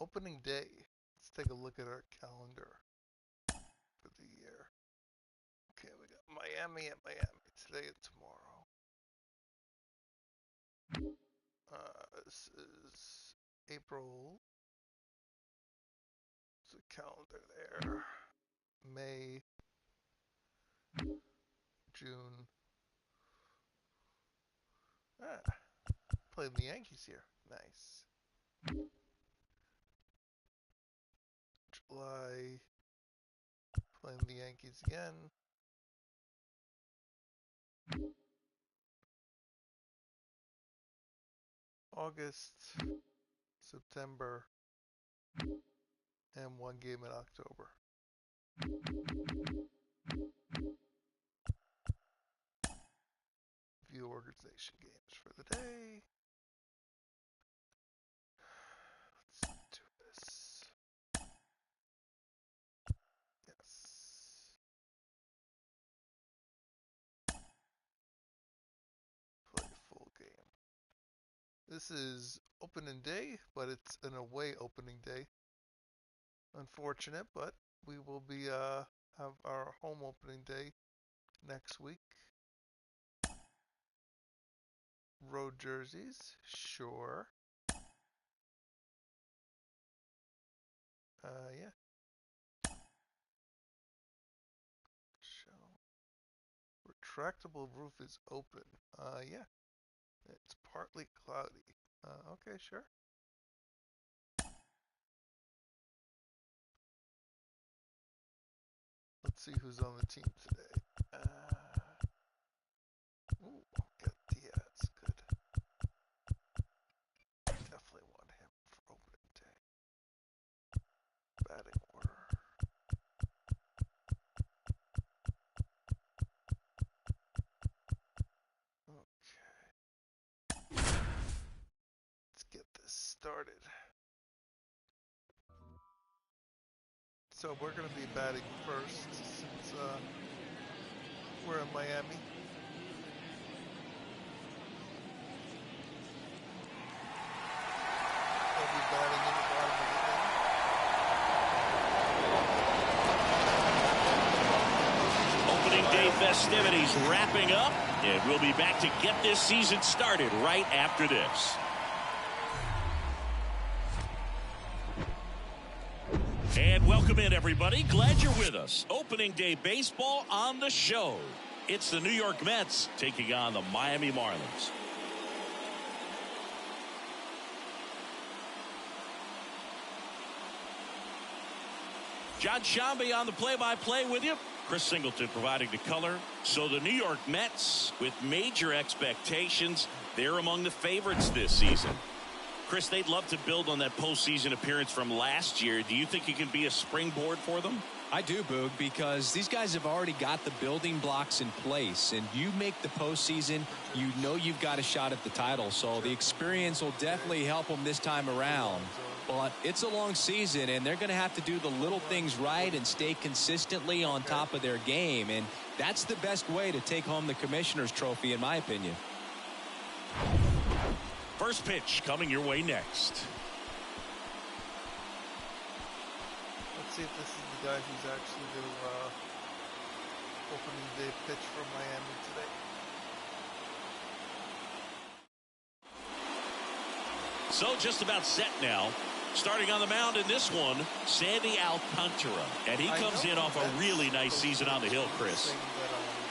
Opening day. Let's take a look at our calendar for the year. Okay, we got Miami at Miami today and tomorrow. This is April. There's a calendar there. May, June. Playing the Yankees here. Nice. July. Playing the Yankees again. August, September, and one game in October. View organization games for the day. Let's do this. Yes. Play a full game. This is opening day, but it's an away opening day. Unfortunate, but we will be have our home opening day next week. Road jerseys, sure. Yeah. Retractable roof is open. Yeah. It's partly cloudy. Okay, sure. Let's see who's on the team today. Ooh, got Diaz. Good. Definitely want him for opening day. Batting order. Okay. Let's get this started. So we're going to be batting first since we're in Miami. They'll be batting in the bottom of the inning. Opening day festivities wrapping up, and we'll be back to get this season started right after this. And welcome in, everybody. Glad you're with us. Opening day baseball on the show. It's the New York Mets taking on the Miami Marlins. John Shambi on the play-by-play with you. Chris Singleton providing the color. So the New York Mets, with major expectations, they're among the favorites this season. Chris, they'd love to build on that postseason appearance from last year. Do you think it can be a springboard for them? I do, Boog, because these guys have already got the building blocks in place, and you make the postseason, you know you've got a shot at the title, so the experience will definitely help them this time around. But it's a long season, and they're going to have to do the little things right and stay consistently on top of their game, and that's the best way to take home the Commissioner's Trophy, in my opinion. First pitch coming your way next. Let's see if this is the guy who's actually going to opening day pitch for Miami today. So just about set now. Starting on the mound in this one, Sandy Alcantara. And he comes in off a really nice season on the hill, Chris.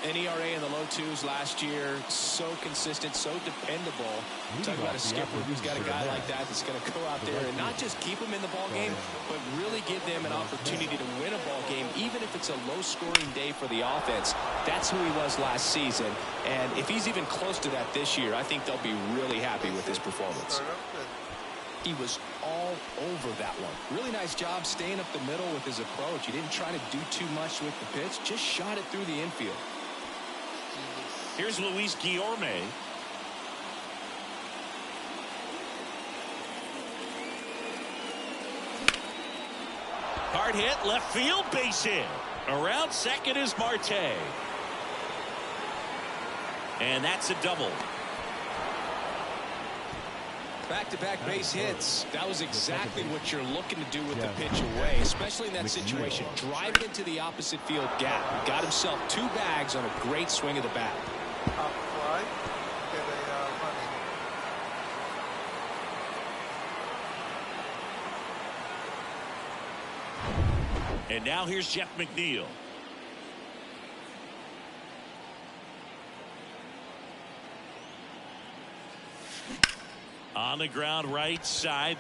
An ERA in the low twos last year, so consistent, so dependable. Talk about a skipper who's got a guy like that that's going to go out there and not just keep them in the ball game, but really give them an opportunity to win a ball game, even if it's a low-scoring day for the offense. That's who he was last season, and if he's even close to that this year, I think they'll be really happy with his performance. He was all over that one. Really nice job staying up the middle with his approach. He didn't try to do too much with the pitch, just shot it through the infield. Here's Luis Guillorme. Hard hit, left field, base hit. Around second is Marte. And that's a double. Back-to-back base hits. That was exactly what you're looking to do with the pitch away, especially in that situation. Drive it into the opposite field gap. He got himself 2 bags on a great swing of the bat. Pop fly. Get a running. And now here's Jeff McNeil. On the ground, right side.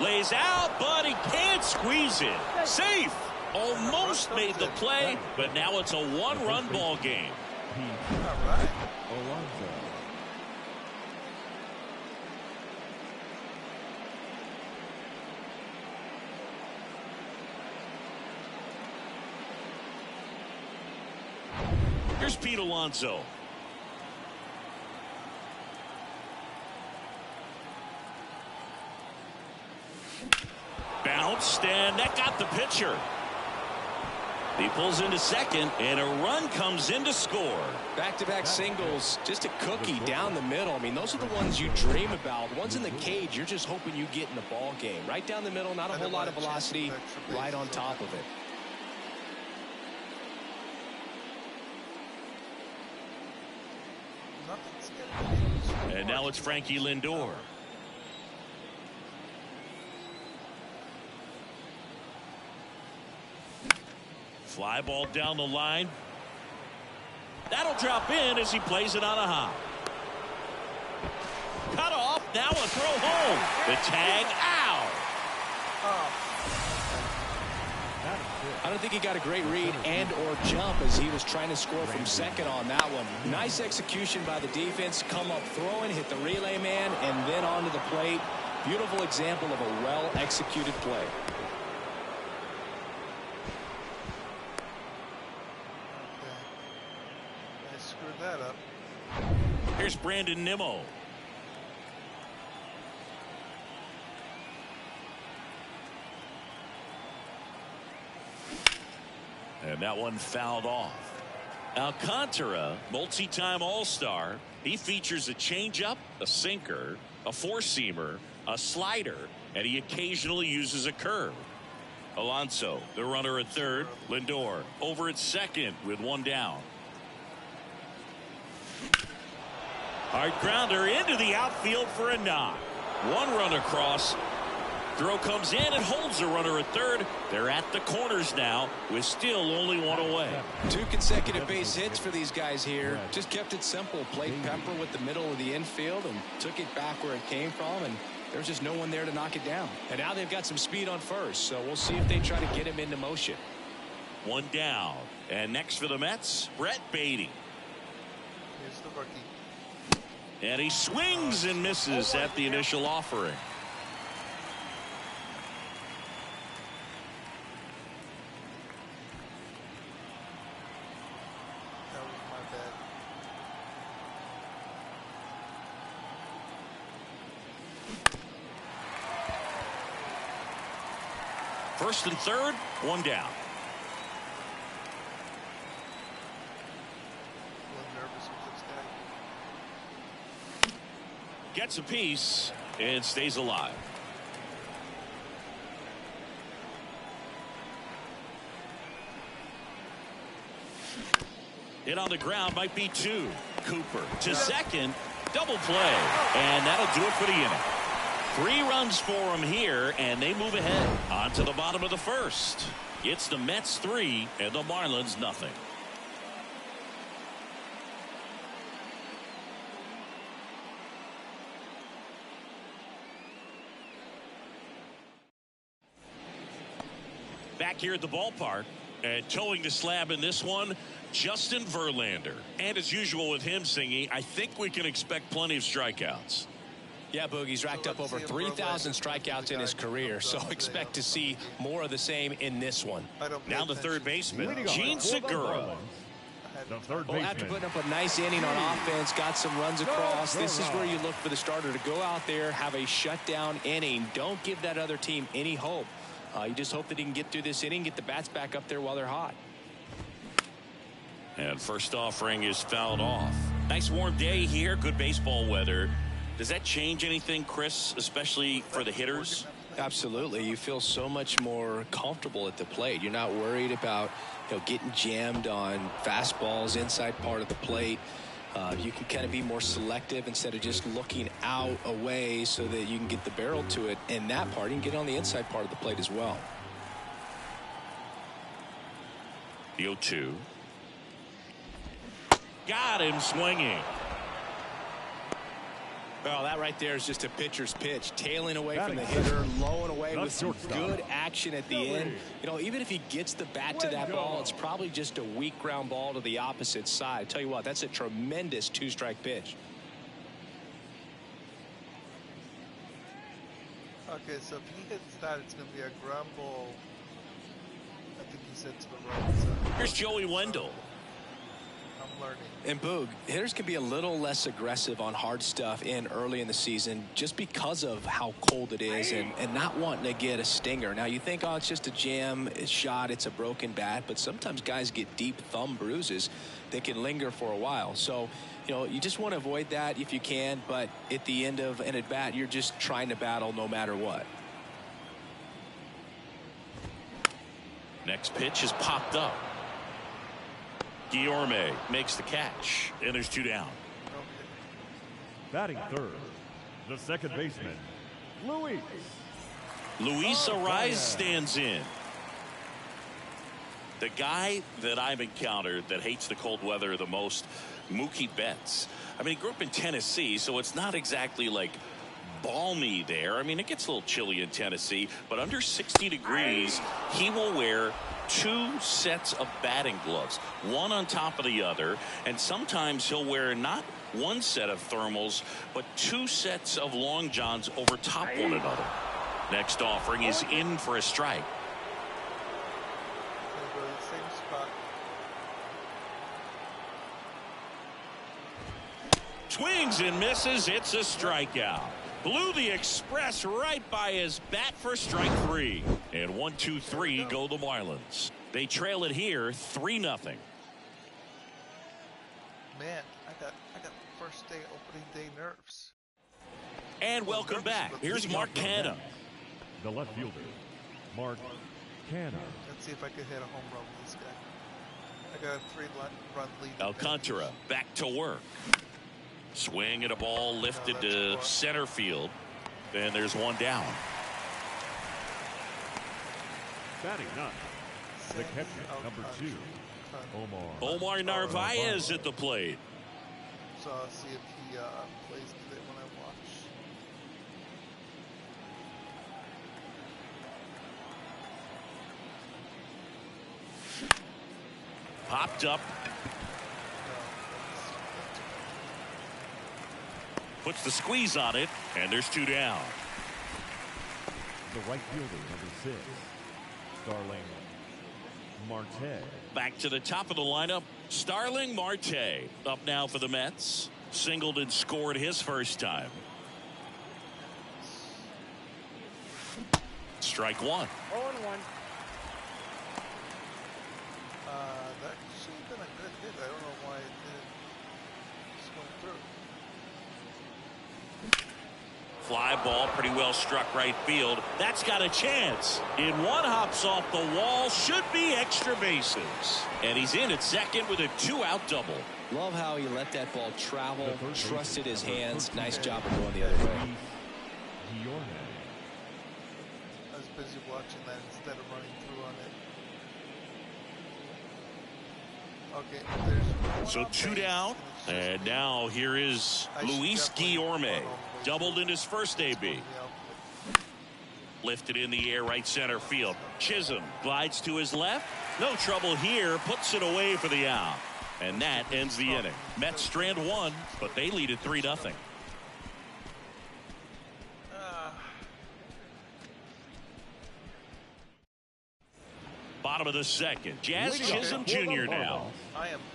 Lays out, but he can't squeeze it. Safe. Almost made the play, but now it's a 1-run ball game. All right. Here's Pete Alonso. Bounced, and that got the pitcher. He pulls into second, and a run comes in to score. Back-to-back singles, just a cookie down the middle. I mean, those are the ones you dream about. Ones in the cage, you're just hoping you get in the ball game. Right down the middle, not a whole lot of velocity, right on top of it. And now it's Frankie Lindor. Fly ball down the line. That'll drop in as he plays it on a hop. Cut off. Now a throw home. The tag out. I don't think he got a great read and or jump as he was trying to score from second on that one. Nice execution by the defense. Come up throwing, hit the relay man, and then onto the plate. Beautiful example of a well-executed play. That up. Here's Brandon Nimmo. And that one fouled off. Alcantara, multi-time All-Star. He features a changeup, a sinker, a four-seamer, a slider, and he occasionally uses a curve. Alonso, the runner at third. Lindor over at second with 1 down. Hard grounder into the outfield for a knock. 1 run across. Throw comes in and holds the runner at third. They're at the corners now with still only 1 away. 2 consecutive base hits for these guys here. Just kept it simple. Played Pepper with the middle of the infield and took it back where it came from. And there's just no one there to knock it down. And now they've got some speed on first. So we'll see if they try to get him into motion. 1 down. And next for the Mets, Brett Beatty. Here's the rookie. And he swings and misses at the initial offering. That was my bad. First and third, 1 down. Gets a piece and stays alive. Hit on the ground might be 2. Cooper to second. Double play. And that'll do it for the inning. 3 runs for them here, and they move ahead on to the bottom of the first. It's the Mets 3 and the Marlins nothing. Back here at the ballpark and towing the slab in this one, Justin Verlander. And as usual with him singing, I think we can expect plenty of strikeouts. Yeah, Boogie's racked up over 3,000 strikeouts in his career, so expect to see more of the same in this one. Now the third baseman, Gene Segura. Well, after putting up a nice inning on offense, got some runs across, this is where you look for the starter to go out there, have a shutdown inning. Don't give that other team any hope. You just hope that he can get through this inning, get the bats back up there while they're hot. And first offering is fouled off. Nice warm day here. Good baseball weather. Does that change anything, Chris, especially for the hitters? Absolutely. You feel so much more comfortable at the plate. You're not worried about getting jammed on fastballs inside part of the plate. You can kind of be more selective instead of just looking out away so that you can get the barrel to it. And that part, you can get on the inside part of the plate as well. The 0-2. Got him swinging. Well, that right there is just a pitcher's pitch. Tailing away from the hitter, low and away with some good action at the end. Even if he gets the bat to that ball, it's probably just a weak ground ball to the opposite side. I tell you what, that's a tremendous two-strike pitch. Okay, so if he hits that, it's going to be a ground ball. I think he said to the right side. Here's Joey Wendell. I'm learning. And Boog, hitters can be a little less aggressive on hard stuff early in the season just because of how cold it is and not wanting to get a stinger. Now you think, oh, it's just a jam, it's shot, it's a broken bat, but sometimes guys get deep thumb bruises that can linger for a while. So, you just want to avoid that if you can, but at the end of an at-bat, you're just trying to battle no matter what. Next pitch is popped up. Guillorme makes the catch, and there's 2 down. Batting third, the second baseman, Luis. Luis Ariz stands in. The guy that I've encountered that hates the cold weather the most, Mookie Betts. I mean, he grew up in Tennessee, so it's not exactly like balmy there. I mean, it gets a little chilly in Tennessee, but under 60 degrees, he will wear 2 sets of batting gloves, one on top of the other, and sometimes he'll wear not 1 set of thermals, but 2 sets of long johns over top one another. Next offering is in for a strike. Same spot. Swings and misses. It's a strikeout. Blew the express right by his bat for strike 3. And 1-2-3 go the Marlins. They trail it here 3-0. Man, I got first day opening day nerves. And welcome back. Here's Mark Canha. The left fielder, Mark Canha. Let's see if I can hit a home run with this guy. I got a 3-run lead. Alcantara back to work. Swing at a ball lifted to center field. And there's 1 down. Batting ninth, the catcher, number 2, Omar Narvaez at the plate. So I'll see if he plays today when I watch. Popped up. Puts the squeeze on it, and there's 2 down. The right fielder, number 6, Starling Marte. Back to the top of the lineup, Starling Marte. Up now for the Mets. Singled and scored his first time. Strike 1. 0-1. That should have been a good hit. I don't know why it didn't swing through. Fly ball pretty well struck right field. That's got a chance. In one hops off the wall. Should be extra bases. And he's in at second with a 2-out double. Love how he let that ball travel, trusted his hands. Nice job of going the other way. I was busy watching that instead of running through on it. Okay, there's So 2 down. And now here is Luis Guillorme. Doubled in his first AB. Lifted in the air right center field. Chisholm glides to his left. No trouble here. Puts it away for the out. And that ends the inning. Mets strand 1, but they lead at 3-0. Bottom of the second. Jazz Chisholm Jr. now.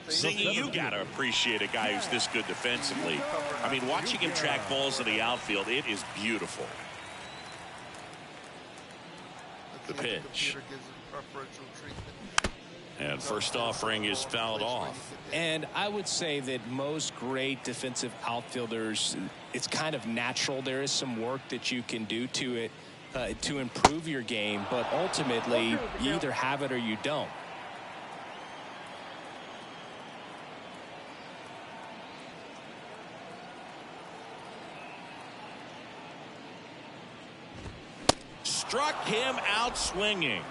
Singing, you got to appreciate a guy who's this good defensively. I mean, watching him track balls in the outfield, it is beautiful. The pitch. And first offering is fouled off. And I would say that most great defensive outfielders, it's kind of natural. There is some work that you can do to it to improve your game, but ultimately you either have it or you don't. Struck him out swinging.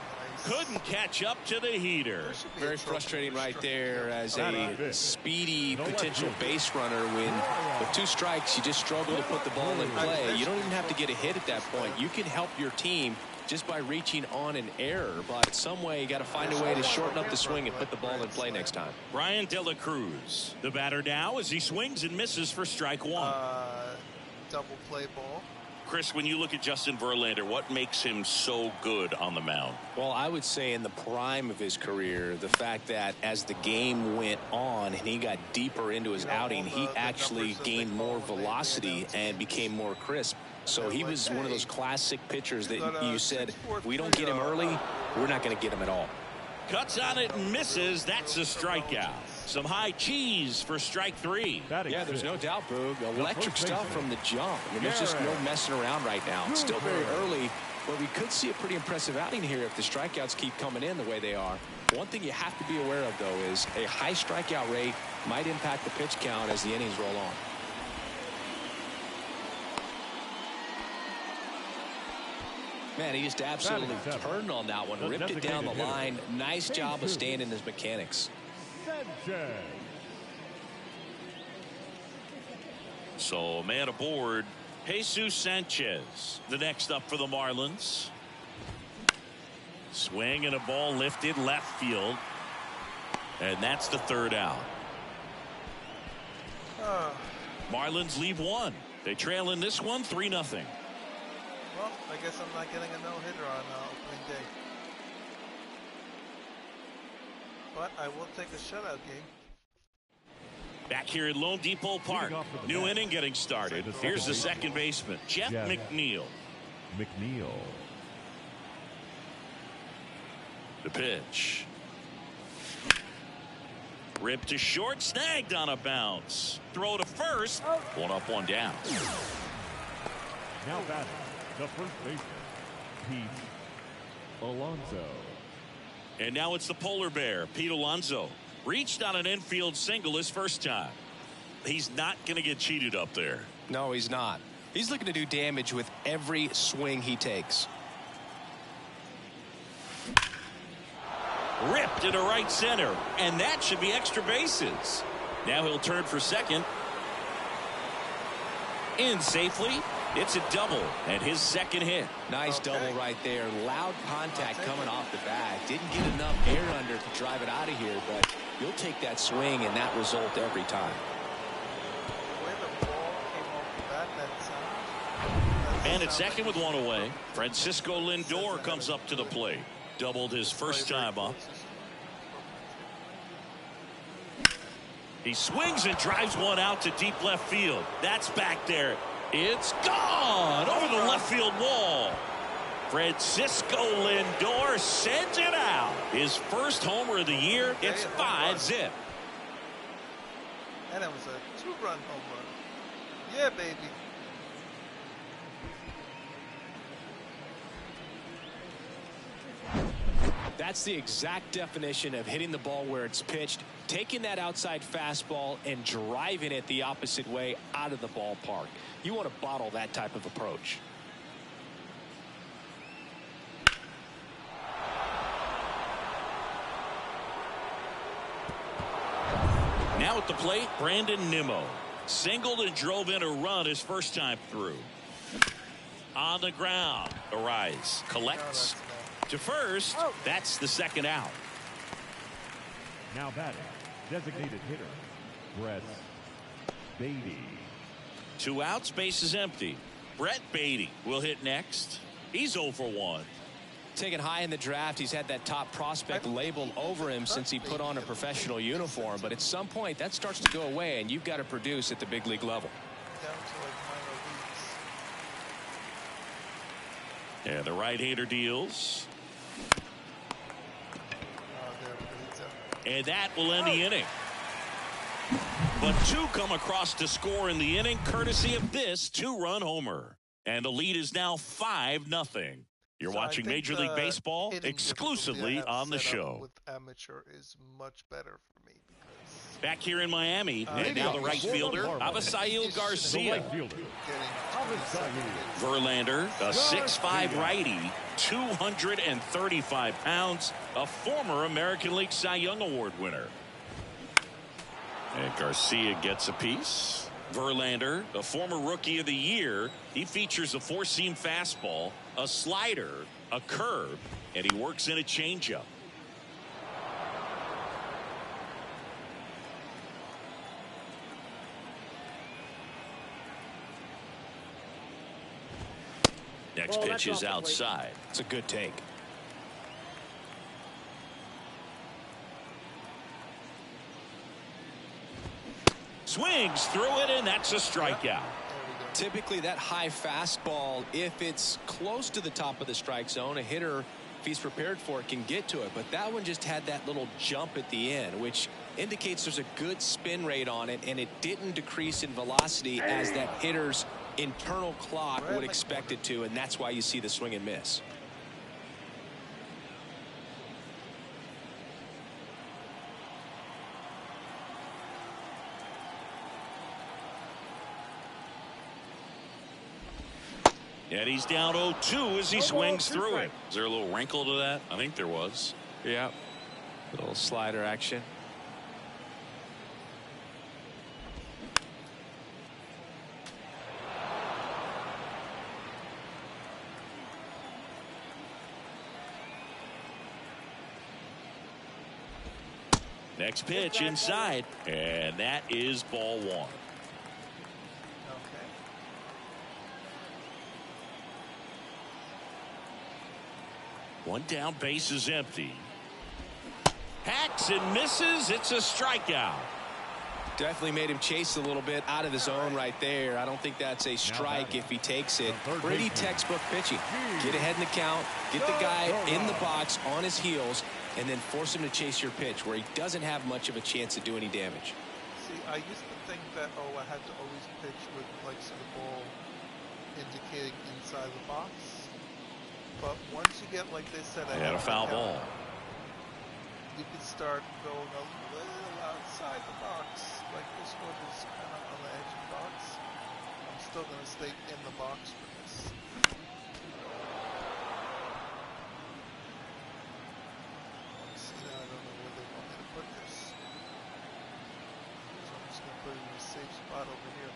Couldn't catch up to the heater. Very frustrating right there as a speedy potential base runner when with 2 strikes you just struggle to put the ball in play. You don't even have to get a hit at that point. You can help your team just by reaching on an error, but some way you got to find a way to shorten up the swing and put the ball in play next time. Brian De La Cruz, the batter now, as he swings and misses for strike 1. Double play ball. Chris, when you look at Justin Verlander, what makes him so good on the mound? Well, I would say in the prime of his career, the fact that as the game went on and he got deeper into his outing, he actually gained more velocity and became more crisp. So he was one of those classic pitchers that you said, if we don't get him early, we're not going to get him at all. Cuts on it and misses. That's a strikeout. Some high cheese for strike 3. Yeah, there's no doubt, Boog. Electric stuff from the jump. I mean, there's just no messing around right now. It's still very early, but we could see a pretty impressive outing here if the strikeouts keep coming in the way they are. One thing you have to be aware of, though, is a high strikeout rate might impact the pitch count as the innings roll on. Man, he just absolutely turned on that one, ripped it down the line. Nice job of staying in his mechanics. So, man aboard, Jesus Sanchez. The next up for the Marlins. Swing and a ball lifted left field. And that's the 3rd out. Marlins leave 1. They trail in this one 3-0. Well, I guess I'm not getting a no-hitter on opening day. But I will take a shutout game. Back here at Lone Depot Park. New inning getting started. Here's the second baseman, Jeff McNeil. The pitch. Ripped to short, snagged on a bounce. Throw to first. 1 up, 1 down. Now batting, the first baseman, Pete Alonso. And now it's the polar bear, Pete Alonso. Reached on an infield single his first time. He's not going to get cheated up there. No, he's not. He's looking to do damage with every swing he takes. Ripped into right center, and that should be extra bases. Now he'll turn for second. In safely. It's a double and his second hit. Nice double right there. Loud contact coming off the bat. Didn't get enough air under to drive it out of here, but you'll take that swing and that result every time. And at second with 1 away, Francisco Lindor comes up to the plate. Doubled his first time up. He swings and drives one out to deep left field. That's back there. It's gone over the left field wall. Francisco Lindor sends it out. His first homer of the year. It's 5-zip. And it was a 2-run home run. Yeah, baby. That's the exact definition of hitting the ball where it's pitched, taking that outside fastball and driving it the opposite way out of the ballpark. You want to bottle that type of approach. Now at the plate, Brandon Nimmo. Singled and drove in a run his first time through. On the ground, Arise collects to first. That's the second out. Now batting, designated hitter, Brett Beatty. 2 outs, base is empty. Brett Beatty will hit next. He's 0 for 1. Taken high in the draft, he's had that top prospect label over him since he put on a professional uniform, but at some point that starts to go away and you've got to produce at the big league level. And the right-hander deals. And that will end the inning. But two come across to score in the inning, courtesy of this two-run homer. And the lead is now 5-0. You're watching Major League Baseball exclusively on the show. With amateur is much better for me. Back here in Miami, and now the right fielder, Avisail Garcia. Verlander, a 6'5" righty, 235 pounds, a former American League Cy Young Award winner. And Garcia gets a piece. Verlander, a former Rookie of the Year, he features a four-seam fastball, a slider, a curve, and he works in a changeup. Next pitch is outside. It's a good take. Swings through it, and that's a strikeout. Typically, that high fastball, if it's close to the top of the strike zone, a hitter, if he's prepared for it, can get to it. But that one just had that little jump at the end, which indicates there's a good spin rate on it, and it didn't decrease in velocity as that hitter's internal clock would expect it to, and that's why you see the swing and miss. And he's down 0-2 as he swings through it. Is there a little wrinkle to that? I think there was. Yeah. Little slider action. Next pitch inside, and that is ball one. One down, base is empty. Hacks and misses. It's a strikeout. Definitely made him chase a little bit out of the zone right there. I don't think that's a strike if he takes it. Pretty textbook pitching. Get ahead in the count, get the guy in the box on his heels, and then force him to chase your pitch where he doesn't have much of a chance to do any damage. See, I used to think that, I had to always pitch with, the ball indicating inside the box. But once you get, like they said, a foul ball, you can start going a little outside the box. Like this one is kind of on the edge of the box. I'm still going to stay in the box for this. See, now I don't know where they want me to put this. So I'm just going to put it in a safe spot over here.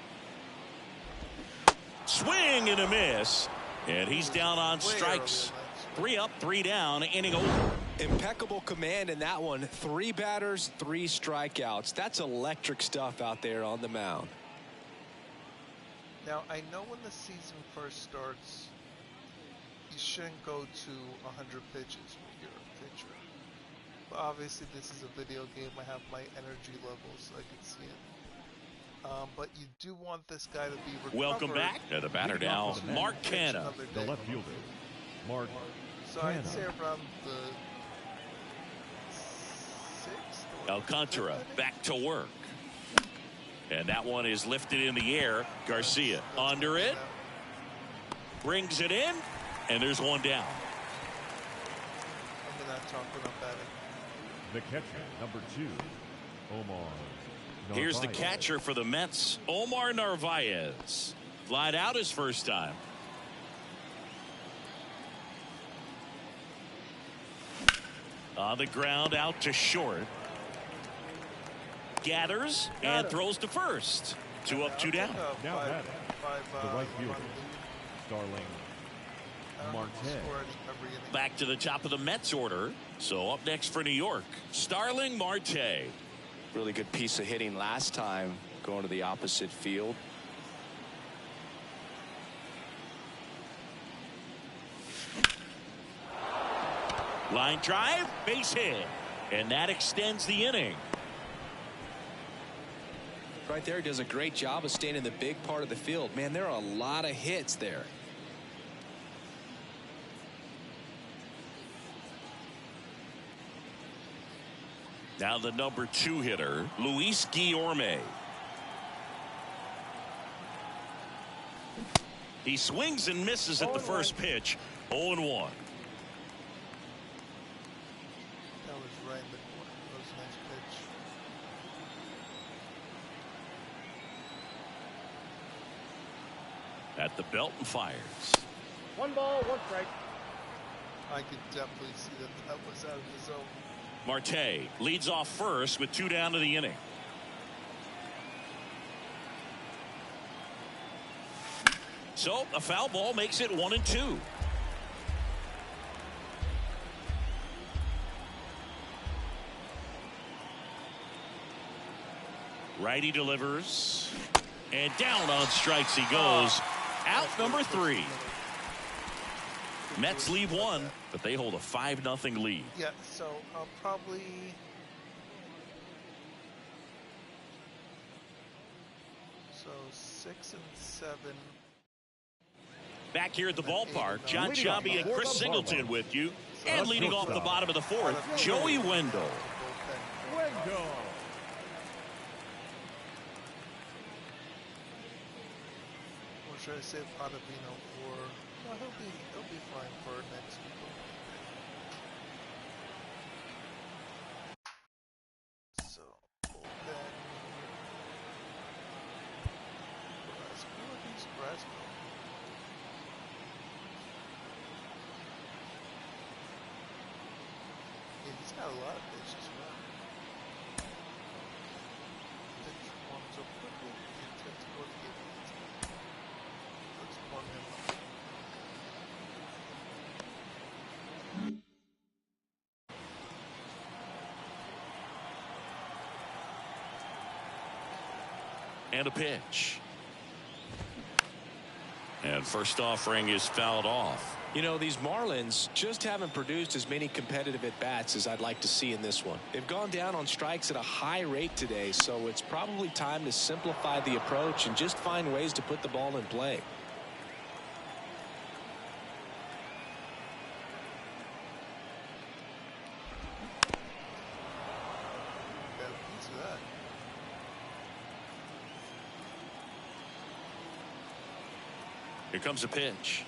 Swing and a miss. And he's down on strikes. 3 up, 3 down, inning over. Impeccable command in that one. 3 batters, 3 strikeouts. That's electric stuff out there on the mound. Now, I know when the season first starts, you shouldn't go to 100 pitches when you're a pitcher. But obviously, this is a video game. I have my energy levels, so I can see it. But you do want this guy to be recovered. Welcome back to the batter now, Mark Canha. The left fielder, Mark So I'd say around the 6th. Alcantara back to work. And that one is lifted in the air. Garcia under it. Brings it in. And there's one down. I'm not talking about it. The catcher, number 2, Omar. Here's the catcher for the Mets, Omar Narvaez. Flied out his first time. On the ground, out to short. Gathers and throws to first. 2 up, 2 down. Now batting, the right fielder, Starling Marte. Back to the top of the Mets order. So up next for New York, Starling Marte. Really good piece of hitting last time, going to the opposite field. Line drive, base hit. And that extends the inning. Right there, does a great job of staying in the big part of the field. Man, there are a lot of hits there. Now the number 2 hitter, Luis Guillorme. He swings and misses at the first pitch. 0-1. That was right in the corner. That was a nice pitch. At the belt and fires. 1 ball, 1 strike. I could definitely see that that was out of the zone. Marte leads off first with 2 down to the inning. So a foul ball makes it 1-2. Righty delivers. And down on strikes he goes. Out number 3. Mets lead 1, but they hold a 5-0 lead. Yeah, so I'll probably... So 6 and 7. Back here at the ballpark, John Sciambi and Chris Singleton with you. And leading off the bottom of the 4th, Joey Wendell. Wendell. Or should I say Ottavino for... No, he'll be fine for next week. So, bullpen. Brasco. Yeah, he's got a lot of pitches around. Pitch forms up quickly. He intends to go to the game. Let's warm him up. And a pitch. And first offering is fouled off. You know, these Marlins just haven't produced as many competitive at-bats as I'd like to see in this one. They've gone down on strikes at a high rate today, so it's probably time to simplify the approach and just find ways to put the ball in play. Got a piece of that. Here comes a pitch.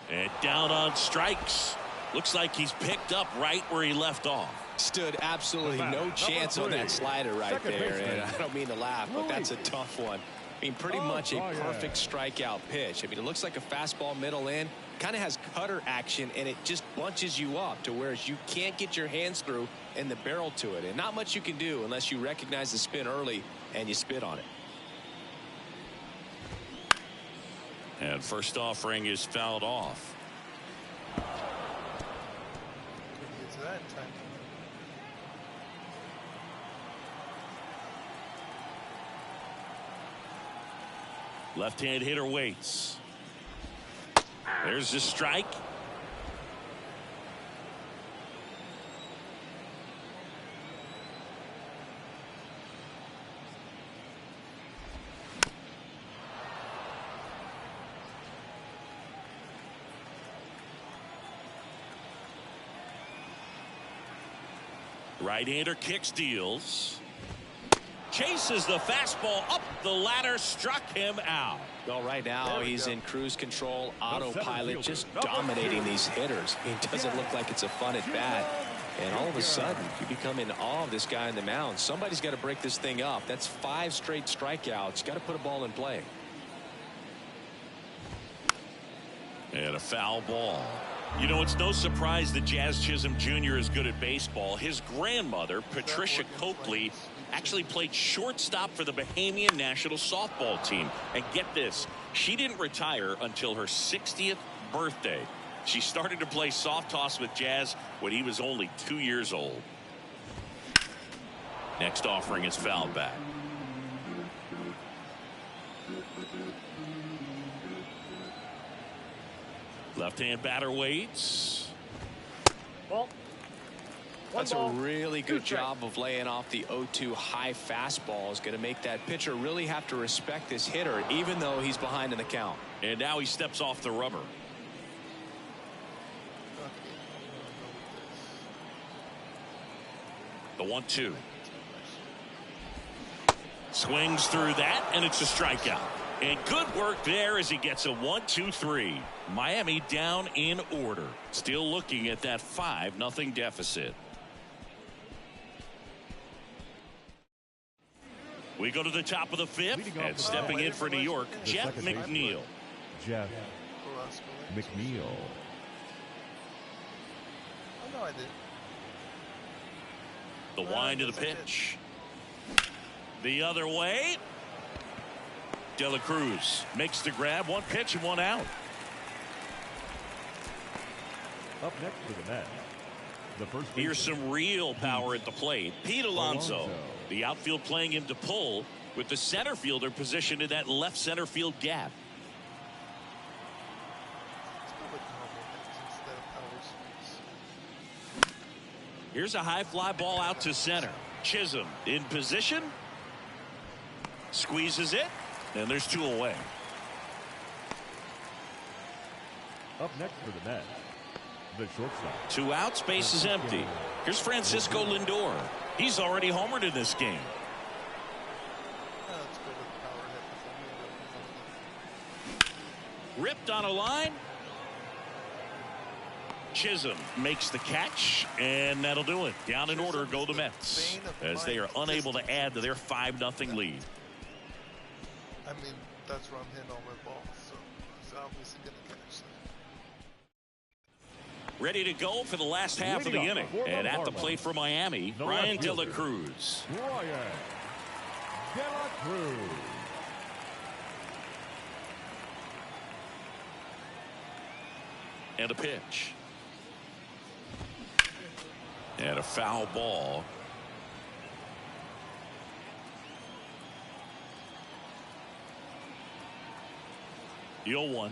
And down on strikes. Looks like he's picked up right where he left off. Stood absolutely no chance on that slider right there. And I don't mean to laugh, but that's a tough one. I mean, pretty much a perfect strikeout pitch. I mean, it looks like a fastball middle in. Kind of has cutter action, and it just bunches you up to where you can't get your hands through and the barrel to it. And not much you can do unless you recognize the spin early and you spit on it. And first offering is fouled off. Couldn't get to that in time. Left-hand hitter waits. There's the strike. Right-hander kicks, deals. Chases the fastball up the ladder, struck him out. Well, right now he's in cruise control, autopilot, just dominating these hitters. It doesn't look like it's a fun at bat. And all of a sudden, you become in awe of this guy on the mound. Somebody's got to break this thing up. That's 5 straight strikeouts. Got to put a ball in play. And a foul ball. You know, it's no surprise that Jazz Chisholm Jr. is good at baseball. His grandmother, Patricia Coakley, actually played shortstop for the Bahamian national softball team. And get this, she didn't retire until her 60th birthday. She started to play soft toss with Jazz when he was only 2 years old. Next offering is fouled back. Left-hand batter waits. Ball. That's a really good job of laying off the 0-2 high fastball. Is going to make that pitcher really have to respect this hitter, even though he's behind in the count. And now he steps off the rubber. The 1-2. Swings through that, and it's a strikeout. And good work there as he gets a 1-2-3. Miami down in order. Still looking at that 5-0 deficit. We go to the top of the 5th, and stepping in for New York, Jeff McNeil. Jeff McNeil. Oh, no, I did. The wind of the pitch. The other way. De La Cruz makes the grab. 1 pitch and 1 out. Up next for the Mets, the first Here's baseman, some real power at the plate. Pete Alonso. The outfield playing him to pull, with the center fielder positioned in that left center field gap. Here's a high fly ball out to center. Chisholm in position. Squeezes it. And there's 2 away. up next for the Mets, the shortstop. 2 outs, base is empty. Here's Francisco Lindor. He's already homered in this game. Ripped on a line. Chisholm makes the catch, and that'll do it. Down in order go the Mets, as they are unable to add to their 5-0 lead. I mean, that's where I'm hitting all my balls, so he's obviously going to catch that. Ready to go for the last half of the inning. And at the plate for Miami, Ryan De La Cruz. Ryan De La Cruz. And a pitch. And a foul ball. The 0-1.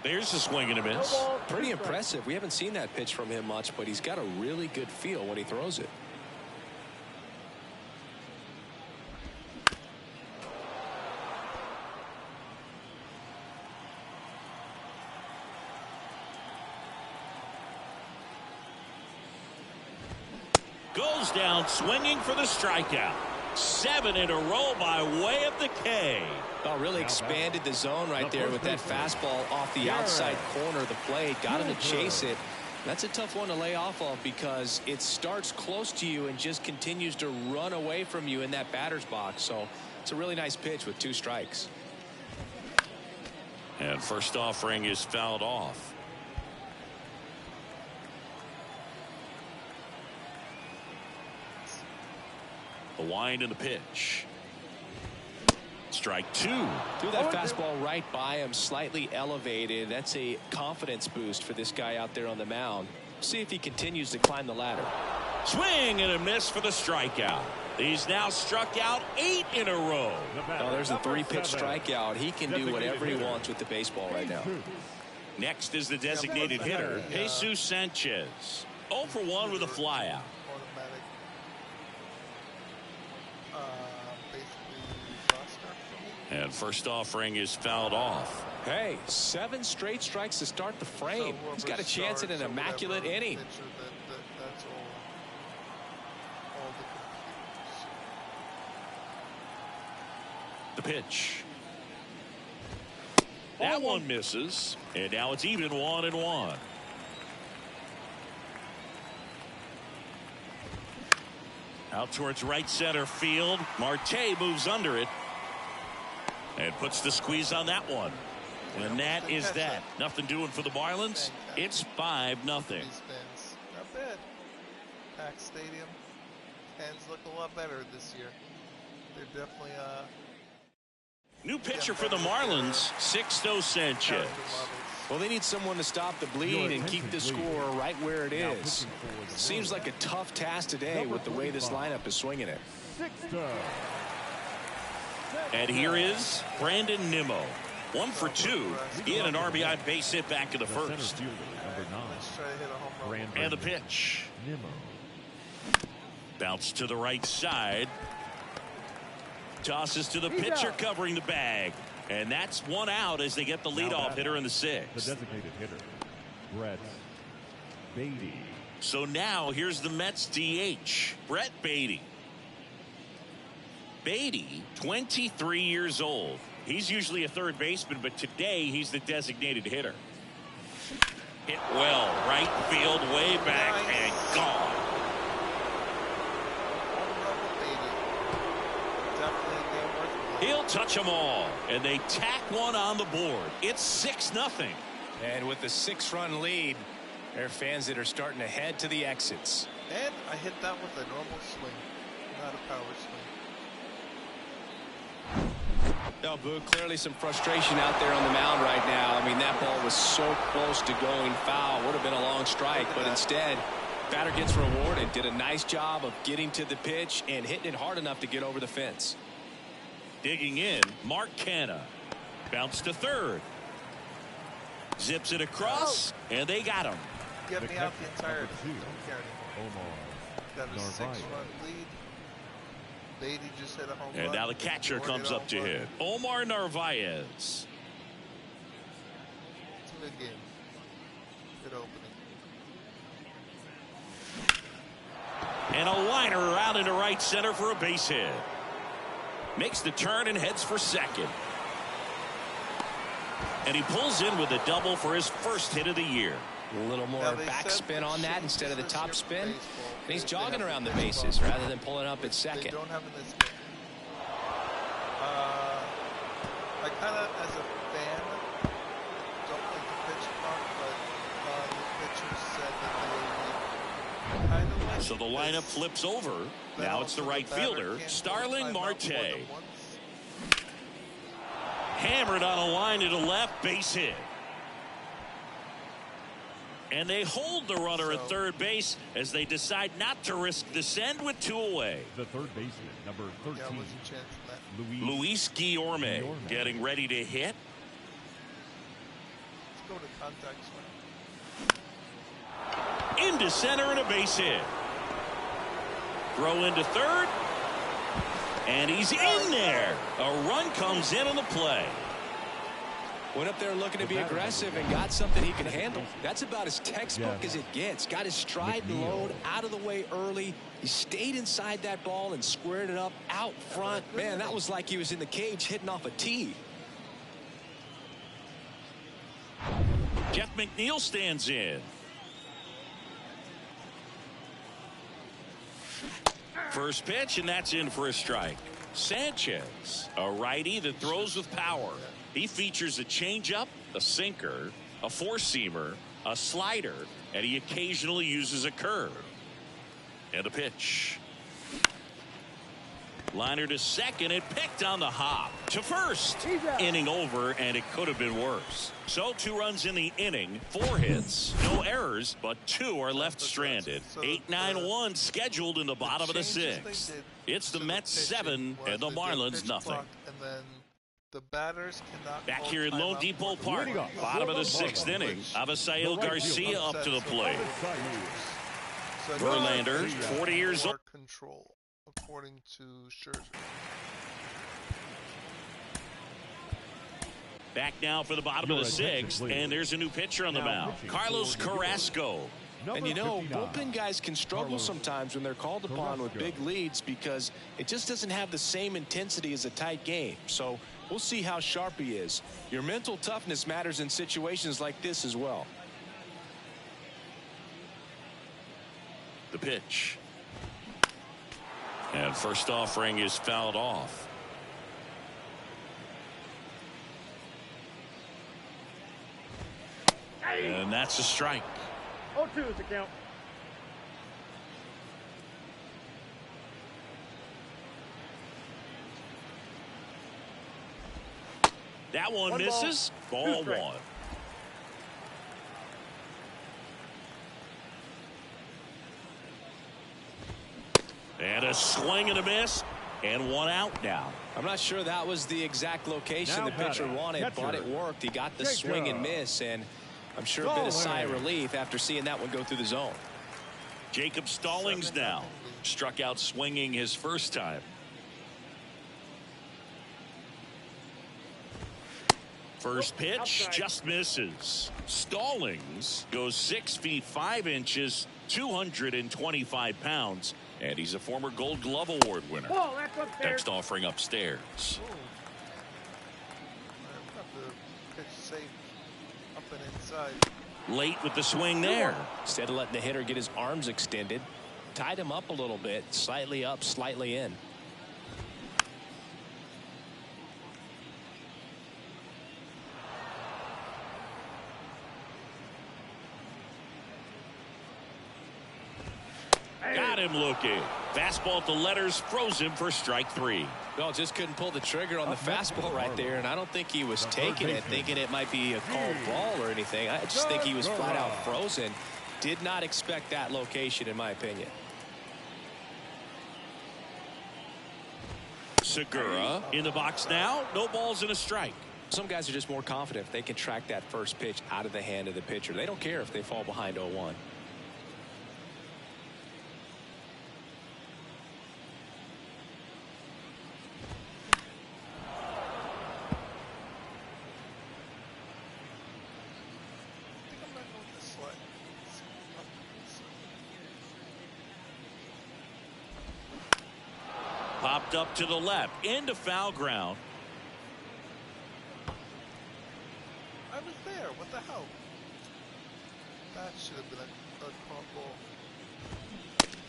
There's a swing and a miss. Pretty impressive. We haven't seen that pitch from him much, but he's got a really good feel when he throws it. Goes down swinging for the strikeout. 7 in a row by way of the K. Oh, really expanded the zone right there with that fastball off the outside corner of the plate. Got him to chase it. That's a tough one to lay off of because it starts close to you and just continues to run away from you in that batter's box. So it's a really nice pitch with 2 strikes. And first offering is fouled off. The wind and the pitch. Strike 2. Threw that fastball right by him, slightly elevated. That's a confidence boost for this guy out there on the mound. See if he continues to climb the ladder. Swing and a miss for the strikeout. He's now struck out 8 in a row. Oh, there's a 3-pitch strikeout. He can do whatever he wants with the baseball right now. Next is the designated hitter, Jesus Sanchez. 0 for 1 with a flyout. And first offering is fouled off. Hey, 7 straight strikes to start the frame. He's got a chance at an immaculate inning. That's all the pitch. That one misses. And now it's even 1-1. Out towards right center field. Marte moves under it. And puts the squeeze on that one. And that is that. Nothing doing for the Marlins. It's 5-0. Not bad. Packed stadium. Fans look a lot better this year. They're definitely new pitcher for the Marlins, Sixto Sanchez. Well, they need someone to stop the bleed and keep the score right where it is. Seems like a tough task today with the way this lineup is swinging it. And here is Brandon Nimmo. 1 for 2. He had an RBI base hit back in the first. And the pitch. Bounce to the right side. Tosses to the pitcher covering the bag. And that's 1 out as they get the leadoff hitter in the 6th. The designated hitter, Brett Beatty. So now here's the Mets DH, Brett Baty. Baty, 23 years old. He's usually a third baseman, but today he's the designated hitter. Hit well, right field, way back, and gone. He'll touch them all, and they tack one on the board. It's 6-0. And with the 6-run lead, there are fans that are starting to head to the exits. And I hit that with a normal swing, not a power swing. No, Boo, clearly some frustration out there on the mound right now. I mean, that ball was so close to going foul. Would have been a long strike, but instead, batter gets rewarded. Did a nice job of getting to the pitch and hitting it hard enough to get over the fence. Digging in, Mark Canha. Bounce to third. Zips it across, and they got him. Get me out the entire don't care anymore. Got a 6-run lead. Beatty just hit a home run. And now the catcher comes up to hit. Omar Narvaez. It's a good game. Good opening. And a liner around into right center for a base hit. Makes the turn and heads for second. And he pulls in with a double for his first hit of the year. A little more backspin on that instead of the top spin. And he's jogging around the bases rather than pulling up at second. They don't have in this game. I kind of, as a fan, don't like the pitch clock, but the pitcher said that they kind of like. So the lineup flips over. Now it's the right fielder, Starling Marte. Hammered on a line to the left, base hit. And they hold the runner at third base as they decide not to risk the send with 2 away. The third baseman, number 13, Luis Guillorme getting ready to hit. Let's go to contact swing. Into center and a base hit. Throw into third. And he's in there. A run comes in on the play. Went up there looking to be aggressive and got something he can handle. That's about as textbook as it gets. Got his stride and load out of the way early. He stayed inside that ball and squared it up out front. Man, that was like he was in the cage hitting off a tee. Jeff McNeil stands in. First pitch, and that's in for a strike. Sanchez, a righty that throws with power. He features a changeup, a sinker, a four-seamer, a slider, and he occasionally uses a curve. And a pitch. Liner to second and picked on the hop. To first. Inning over, and it could have been worse. So 2 runs in the inning, 4 hits, no errors, but 2 are left stranded. 8-9-1 scheduled in the bottom of the 6th. It's the Mets 7 and the Marlins nothing. And then the batters cannot. Back here in Lone Depot Park, bottom of the 6th inning. Avisail Garcia up to the plate. Verlander, 40 years old. Control, according to Scherzer. Back now for the bottom of the 6th, and there's a new pitcher on the mound, Carlos Carrasco. And you know, bullpen guys can struggle sometimes when they're called upon with big leads because it just doesn't have the same intensity as a tight game. So we'll see how sharp he is. Your mental toughness matters in situations like this as well. The pitch. And first offering is fouled off. And that's a strike. 0-2 is the count. That one misses. Ball 1. And a swing and a miss, and 1 out now. I'm not sure that was the exact location the pitcher wanted, but it worked. He got the swing and miss, and I'm sure a bit of sigh of relief after seeing that one go through the zone. Jacob Stallings now struck out swinging his first time. First pitch Outside. just misses. Stallings goes 6 feet 5 inches, 225 pounds, and he's a former Gold Glove Award winner. Ball, that's upstairs. Next offering upstairs. Oh. I've got the pitch safe up and inside. Late with the swing there. Instead of letting the hitter get his arms extended, tied him up a little bit, slightly up, slightly in. Got him looking. Fastball to letters, froze him for strike 3. Well, just couldn't pull the trigger on the fastball right there, and I don't think he was taking it, thinking it might be a called ball or anything. I just think he was flat out frozen. Did not expect that location, in my opinion. Segura in the box now. No balls and a strike. Some guys are just more confident if they can track that first pitch out of the hand of the pitcher. They don't care if they fall behind 0-1. Popped up to the left into foul ground. I was there. What the hell? That should have been a caught ball.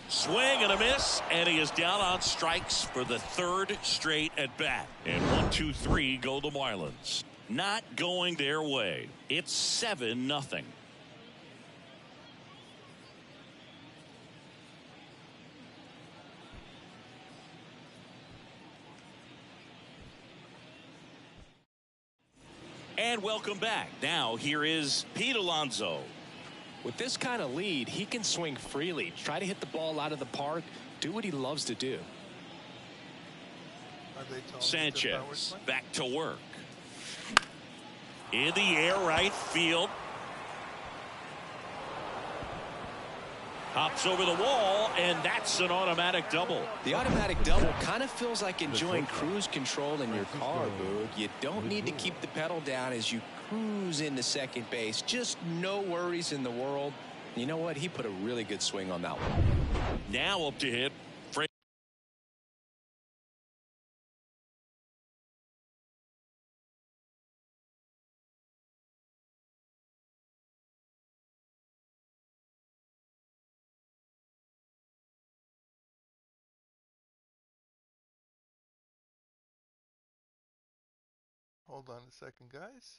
Swing and a miss, and he is down on strikes for the 3rd straight at bat. And 1, 2, 3 go the Marlins. Not going their way. It's 7-0. And welcome back. Now here is Pete Alonso. With this kind of lead, he can swing freely, try to hit the ball out of the park, do what he loves to do. Are they telling Sanchez back to work. In the air, right field. Hops over the wall, and that's an automatic double. The automatic double kind of feels like enjoying cruise control in your car, Boog. You don't need to keep the pedal down as you cruise into second base. Just no worries in the world. You know what? He put a really good swing on that one. Now up to hit. Hold on a second, guys.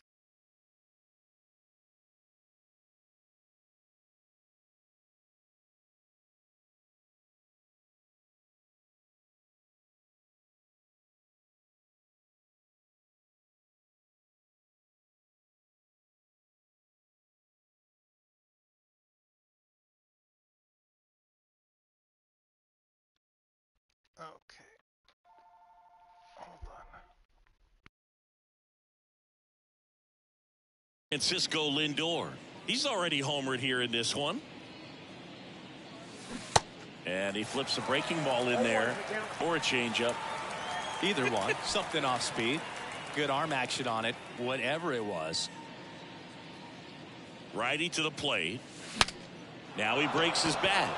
Okay. Hold on. Francisco Lindor. He's already homered here in this one. And he flips a breaking ball in there or a changeup. Either one. Something off speed. Good arm action on it. Whatever it was. Righty to the plate. Now he breaks his bat.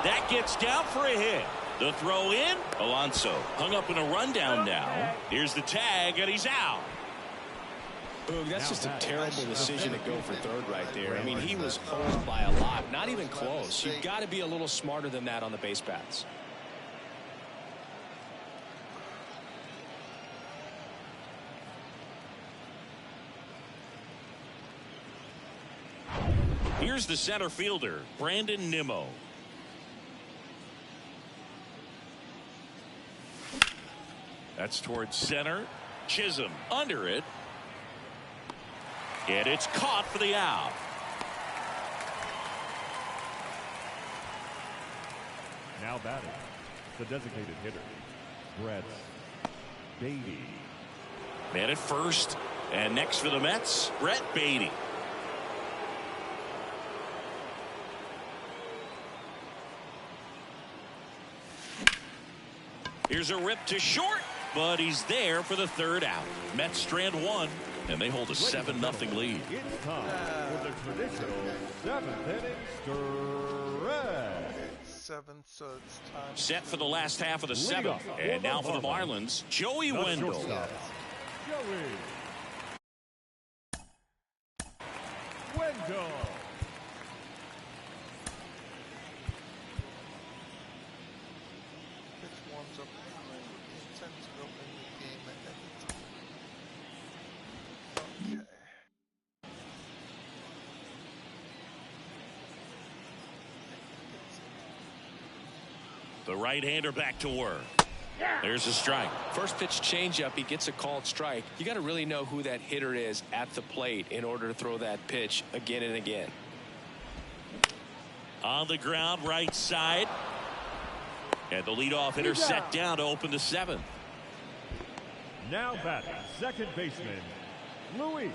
That gets down for a hit. The throw in. Alonso hung up in a rundown now. Here's the tag, and he's out. Boog, that's just a terrible decision to go for third right there. I mean, he was hosed by a lot. Not even close. You've got to be a little smarter than that on the base paths. Here's the center fielder, Brandon Nimmo. That's towards center. Chisholm under it. And it's caught for the out. Now batting, the designated hitter, Brett Beatty. Man at first. And next for the Mets, Brett Beatty. Here's a rip to short. but he's there for the third out. Mets strand one, and they hold a 7-0 lead. It's time for the traditional 7th inning stretch. 7, so it's time. Set for the last half of the 7th, and now for the Marlins, Joey Wendell. Shortstop, Joey Wendell. Pitch warms up. It tends to go in the game ahead of time. Okay. The right-hander back to work. There's a strike. First pitch changeup, he gets a called strike. You got to really know who that hitter is at the plate in order to throw that pitch again and again. On the ground, right side. And the leadoff hitter set down to open the 7th. Now batting, second baseman, Luis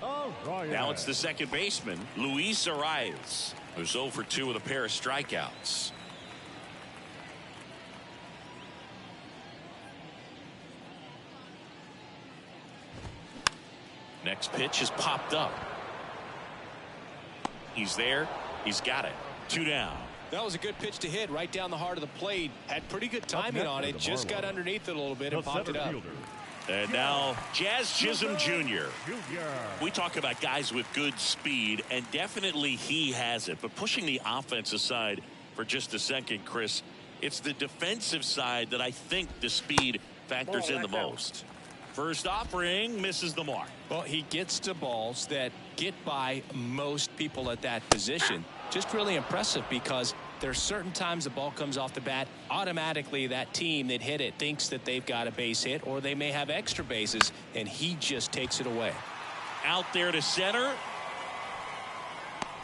Arias. Now it's the second baseman, Luis Arias, who's 0 for 2 with a pair of strikeouts. Next pitch is popped up. He's there. He's got it. 2 down. That was a good pitch to hit right down the heart of the plate. Had pretty good timing on it. Just got underneath it a little bit and popped it up. And now Jazz Chisholm Jr. We talk about guys with good speed, and definitely he has it. But pushing the offensive side for just a second, Chris, it's the defensive side that I think the speed factors in the most. First offering misses the mark. Well, he gets to balls that get by most people at that position. Just really impressive because there's certain times the ball comes off the bat, automatically that team that hit it thinks that they've got a base hit or they may have extra bases, and he just takes it away. Out there to center.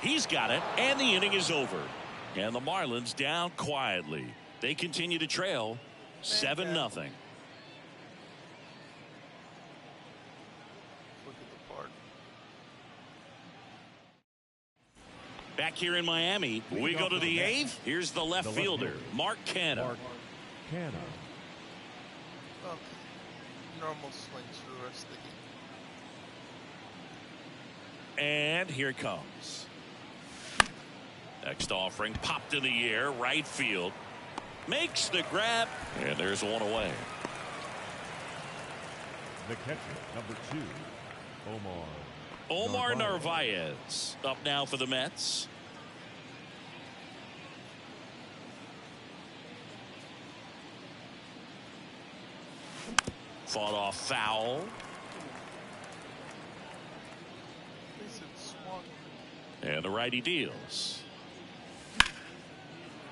He's got it, and the inning is over. And the Marlins down quietly. They continue to trail 7-0. Back here in Miami, we go to the 8th. Here's the left fielder, Mark Canha. Okay. Normal swings for the rest of the game. And here it comes. Next offering popped in the air, right field. Makes the grab, and there's one away. The catcher, number 2, Omar Narvaez up now for the Mets. Fought off foul. And the righty deals.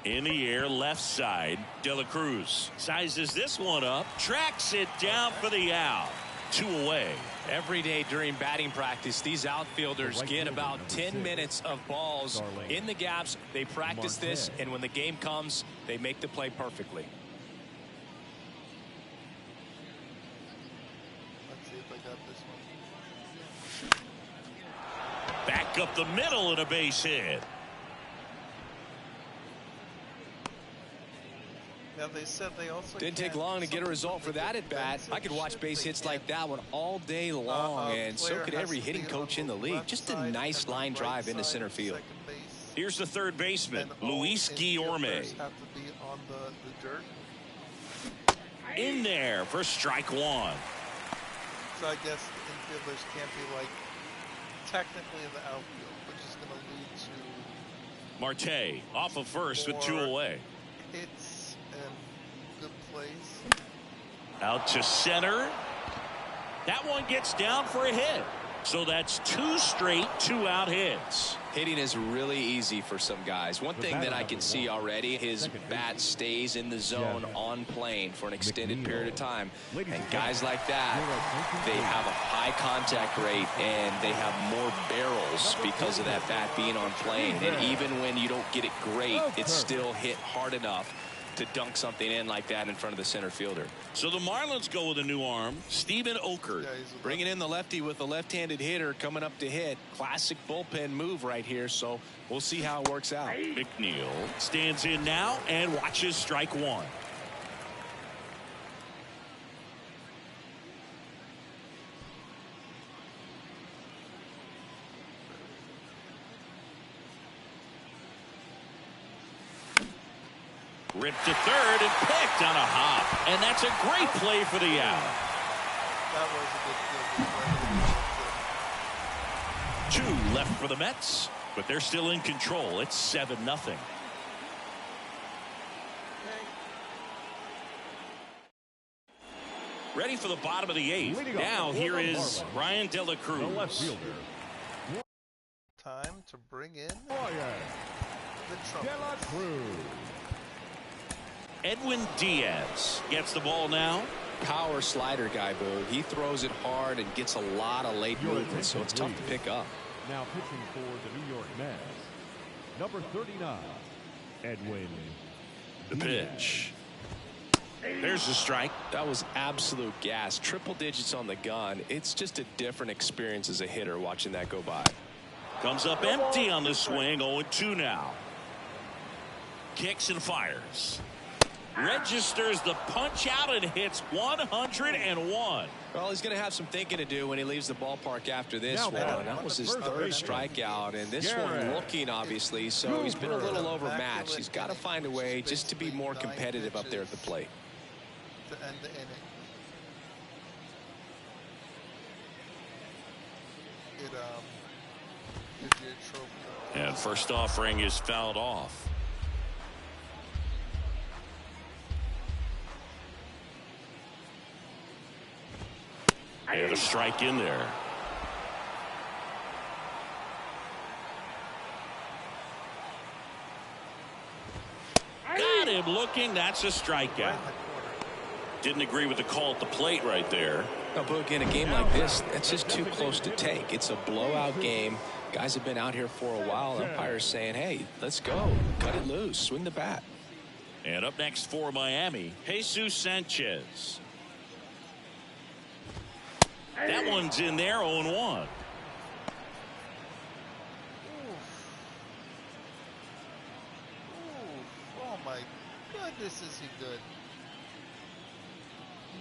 In the air, left side. De La Cruz sizes this one up, tracks it down for the out. 2 away. Every day during batting practice, these outfielders get about 10 minutes of balls in the gaps. They practice this, and when the game comes, they make the play perfectly. Let's see if I got this one. Back up the middle and a base hit. Now they said they also didn't take long to get a result for that at bat. I could watch base hits like that one all day long, and so could every hitting coach in the league. Just a nice line drive into center field. Here's the third baseman, Luis Guillorme. Have to be on the dirt. In there for strike 1. So I guess the infielders can't be like technically in the outfield, which is going to lead to Marte off of first with 2 away. hits and good plays. Out to center. That one gets down for a hit. So that's 2 straight 2-out hits. Hitting is really easy for some guys. One thing that I can see already, his bat stays in the zone on plane for an extended period of time. And guys like that, they have a high contact rate and they have more barrels because of that bat being on plane. And even when you don't get it great, it's still hit hard enough to dunk something in like that in front of the center fielder. So the Marlins go with a new arm, Steven Okert. Bringing in the lefty with a left-handed hitter coming up to hit. Classic bullpen move right here, so we'll see how it works out. McNeil stands in now and watches strike 1. Ripped to third and picked on a hop. And that's a great play for the out. That was a good play. 2 left for the Mets, but they're still in control. It's 7-0. Ready for the bottom of the 8th. Now here is Ryan De La Cruz. Time to bring in the De La Cruz. Edwin Diaz gets the ball now. Power slider guy, Boo. He throws it hard and gets a lot of late movement, so it's tough to pick up. Now pitching for the New York Mets, number 39, Edwin. The pitch. There's the strike. That was absolute gas. Triple digits on the gun. It's just a different experience as a hitter watching that go by. Comes up empty on the swing. 0-2 now. Kicks and fires. Registers the punch out and hits 101. Well, he's going to have some thinking to do when he leaves the ballpark after this one. That was his third strikeout, and this one looking, obviously, so he's been a little overmatched. He's got to find a way just to be more competitive up there at the plate. To end the inning. It gives you a trophy. And first offering is fouled off. And a strike in there. Got him looking. That's a strikeout. Didn't agree with the call at the plate right there. No, but again, a game like this, that's just too close to take. It's a blowout game. Guys have been out here for a while. Umpire's saying, hey, let's go. Cut it loose. Swing the bat. And up next for Miami, Jesus Sanchez. That one's in there, 0-1. Oh my goodness, is he good.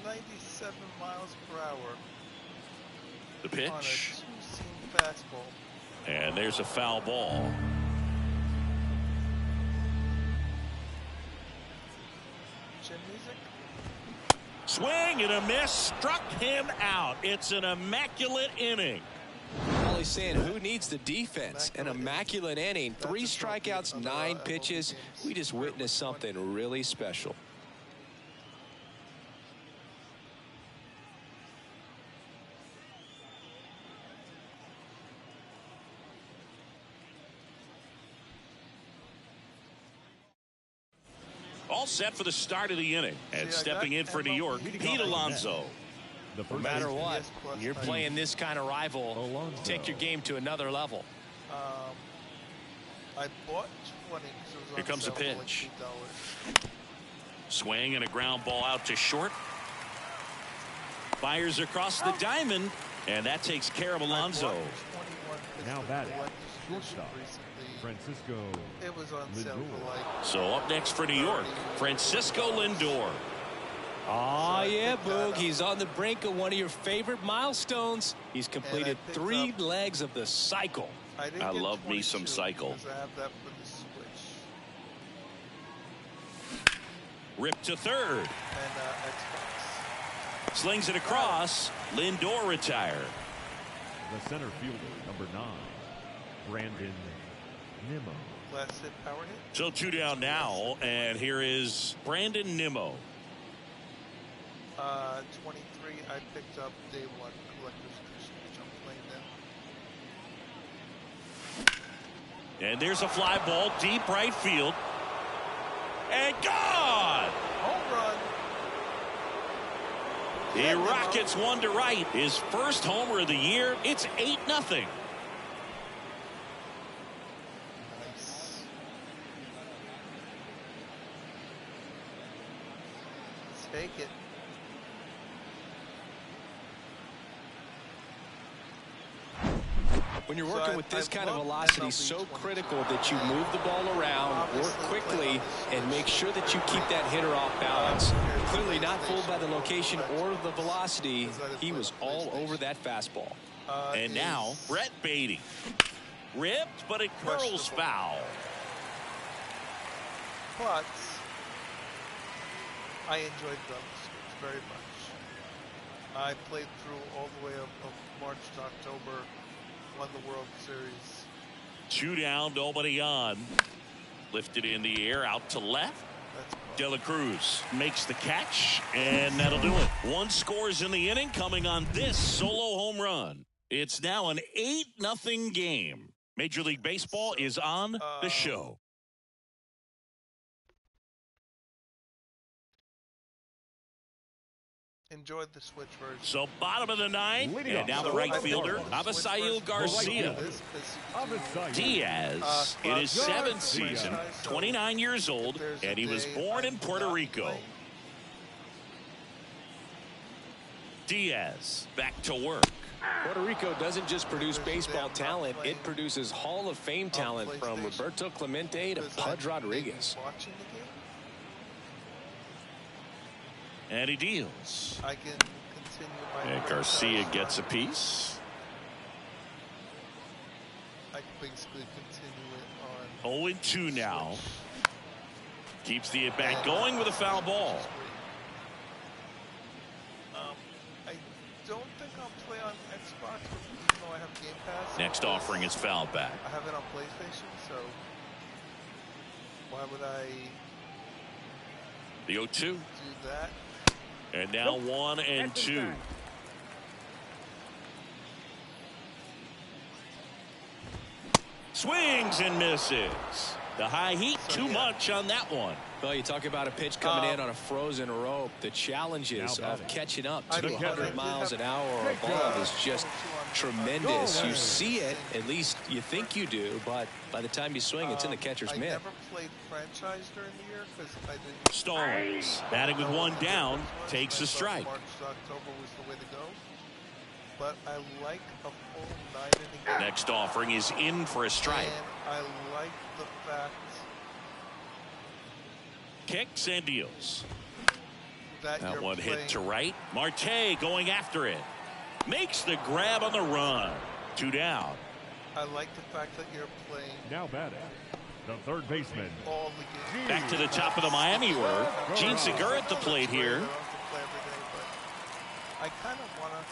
97 miles per hour. The On a pitch. two-seam fastball. And there's a foul ball. Chin music? Swing and a miss. Struck him out. It's an immaculate inning. All he's saying, who needs the defense? An immaculate inning. 3 strikeouts, 9 pitches. We just witnessed something really special. All set for the start of the inning. And stepping in for New York, Pete Alonso. No matter what, you're playing this kind of rival. Take your game to another level. I bought 20. Here comes the pitch. Swing and a ground ball out to short. Fires across the diamond, and that takes care of Alonso. Now batting, shortstop, Francisco. It was on sale for like. So up next for New York, Francisco Lindor. Oh, yeah, Boog. He's on the brink of one of your favorite milestones. He's completed 3 legs of the cycle. I love me some cycle. I have that for the switch. Ripped to third. And Xbox. Slings it across. Lindor retired. The center fielder, number 9, Brandon Nimmo. Last hit, power hit. So 2 down now, and here is Brandon Nimmo. 23. I picked up day 1 collector's edition, which I'm playing now. And there's a fly ball deep right field. And gone! Home run. He rockets one to right. His first homer of the year. It's 8-0. Nice. Let's take it. When you're working with this kind of velocity, so critical that you move the ball around, work quickly, and make sure that you keep that hitter off balance. Clearly not fooled by the location or the velocity. He was all over that fastball. And now, Brett Beatty. Ripped, but it curls foul. But I enjoyed it on the Switch very much. I played through all the way of March to October, won the World Series. 2 down, nobody on. Lifted in the air, out to left. De La Cruz makes the catch, and that'll do it. 1 scores in the inning, coming on this solo home run. It's now an 8-0 game. Major League Baseball is on the show. Enjoyed the Switch version. So bottom of the 9th, and now the right fielder, Avisail Garcia. Diaz in his 7th season, 29 years old, and he was born in Puerto Rico. Diaz back to work. Puerto Rico doesn't just produce baseball talent, it produces Hall of Fame talent from Roberto Clemente to Pudge Rodriguez. And he deals. I can continue my And Garcia gets a piece. I can basically continue it on 0-2 now. Keeps the at-bat going with a foul ball. I don't think I'll play on Xbox, even though I have Game Pass. Next offering is fouled back. I have it on PlayStation, so why would I The 0-2. do that? And now 1-2. Swings and misses. The high heat, too much on that one. Well, you talk about a pitch coming in on a frozen rope. The challenges of catching up to 100 miles an hour or above is just tremendous. You see it, at least you think you do, but by the time you swing, it's in the catcher's mitt. I never played franchise during the year because I didn't. Stallings, batting with 1 down, takes a strike. March to October was the way to go. But I like a full 9-inning game. Next offering is in for a strike. And I like the fact Kicks and deals. that one hit to right. Marte going after it. Makes the grab on the run. 2 down. I like the fact that you're playing Now batting, the third baseman. all the games. Back to the top of the Miami order. Gene Segura at the plate here. I don't have to play every day, but I kind of want to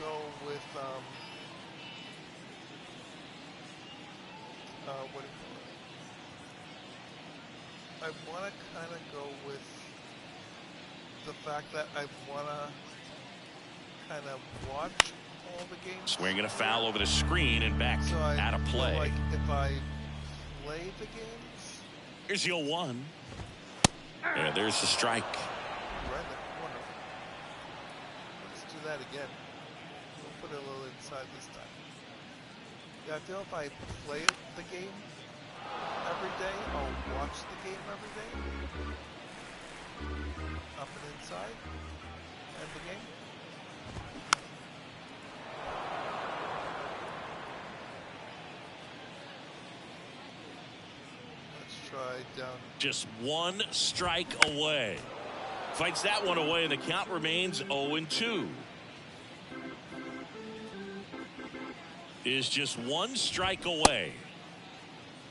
go with what do you call it? I want to kind of go with the fact that I want to kind of watch all the games. Swinging a foul over the screen and back So I out of feel play. like if I play the games, Here's the 0-1. And there's the strike. right in the corner. Let's do that again. We'll put it a little inside this time. Yeah, I feel if I play the game every day, I'll watch the game every day. Up and inside. End the game. Let's try down. Just 1 strike away. Fights that one away, and the count remains 0-2. Is just 1 strike away.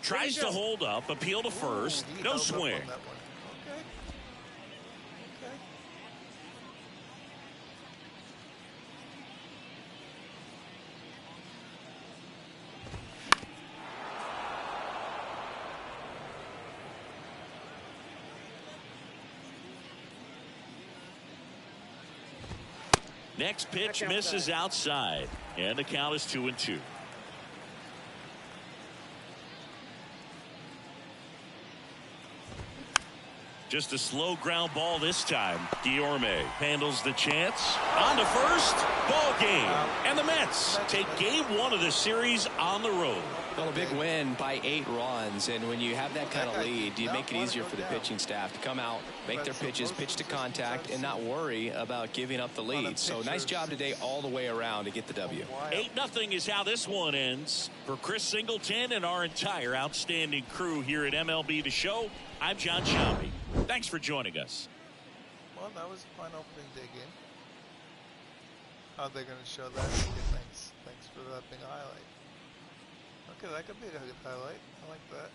Tries to hold up, appeal to first, He no held up on swing. that one. Okay. Okay. Next pitch misses outside, and the count is 2-2. Just a slow ground ball this time. Guillorme handles the chance. On to first. Ball game. And the Mets take game 1 of the series on the road. Well, a big win by 8 runs, and when you have that kind of lead, you make it easier for the pitching staff to come out, make their pitches, pitch to contact, and not worry about giving up the lead. So nice job today all the way around to get the W. 8-0 is how this one ends. For Chris Singleton and our entire outstanding crew here at MLB The Show, I'm John Shambi. Thanks for joining us. Well, that was a fun opening day game. How they're going to show that? Okay, thanks. Thanks for that being a highlight. Okay, that could be a good highlight. I like that.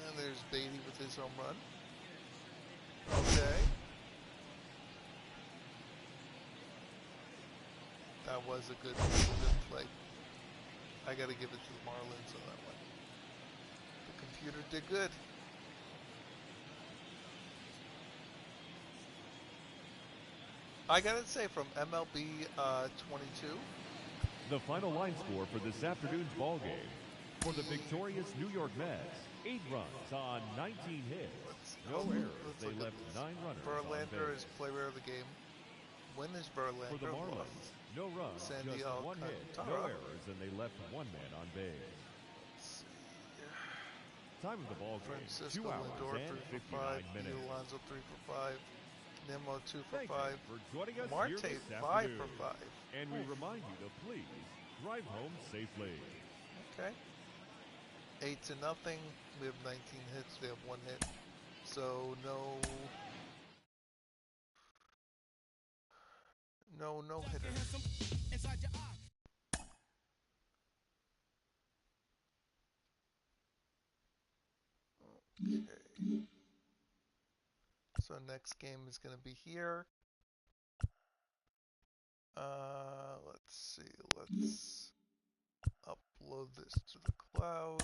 And there's Beatty with his home run. Okay. That was a good play. I gotta give it to the Marlins on that one. The computer did good. I gotta say, from MLB 22. The final line score for this afternoon's ball game. For the victorious New York Mets, 8 runs on 19 hits. No errors. They left 9 runners on Verlander base. is player of the game. When is Verlander? For the Marlins, no runs, Sandy just 1 hit, no errors, and they left 1 man on base. Time of the ball game, Francisco 2 hours Lindor, and 3 for 5. 59 minutes. Alonso, 3 for 5. Nimmo, 2 for Thank 5. you for joining us Marte, here this 5 afternoon. for 5. And we remind you to please drive home safely. Okay. 8-0. We have 19 hits. They have 1 hit. So no hitter. Okay. So next game is going to be here. Let's see. Let's upload this to the cloud.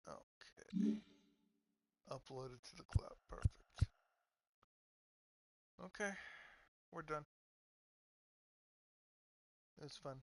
Okay. Upload it to the cloud. Perfect. Okay. We're done. It was fun.